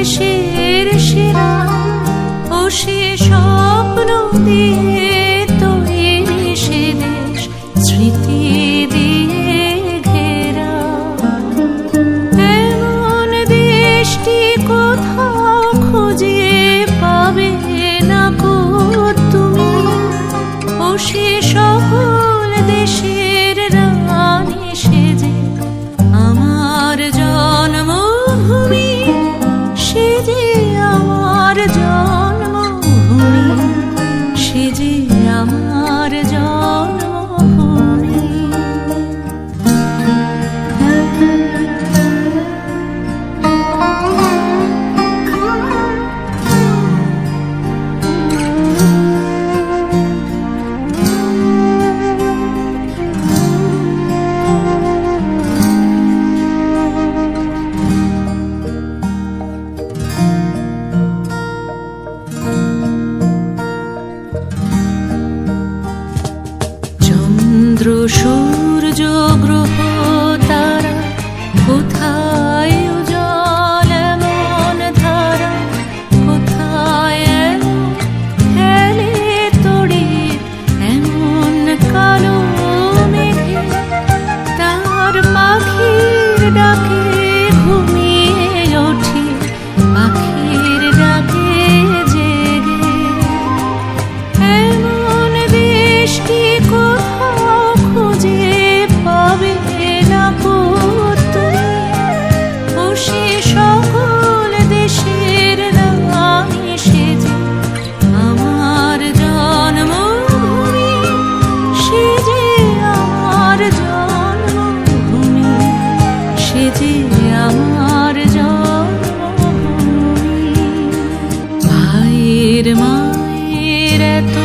দেশের সেরা ও সে স্বপ্ন দিয়ে তৈরি সে দেশ স্মৃতি দিয়ে ঘেরা। এমন দেশটি কোথাও খুঁজে পাবে না কো তুমি, ও সে সকল দেশের রানী সেজে আমার জন্মভূমি, সে যে আমার জন্মভূমি, সে যে আমার জন্মভূমি। চন্দ্র সূর্য গ্রহ তারা কোথায় উজ্জ্বল এমন ধারা, কোথায় খেলে তড়িৎ এমন কালো মেঘে, তার পাখির ডাকে ঘুমিয়ে ওঠে, পাখির ডাকে জেগে। এমন দেশটি কোথাও খুঁজে পাবে না কো তুমি, ও সে সকল দেশের রানী সেজে আমার জন্মভূমি, সে যে আমার জন্মভূমি, সে যে আমার জন্মভূমি। ভাইয়ের মায়ের এত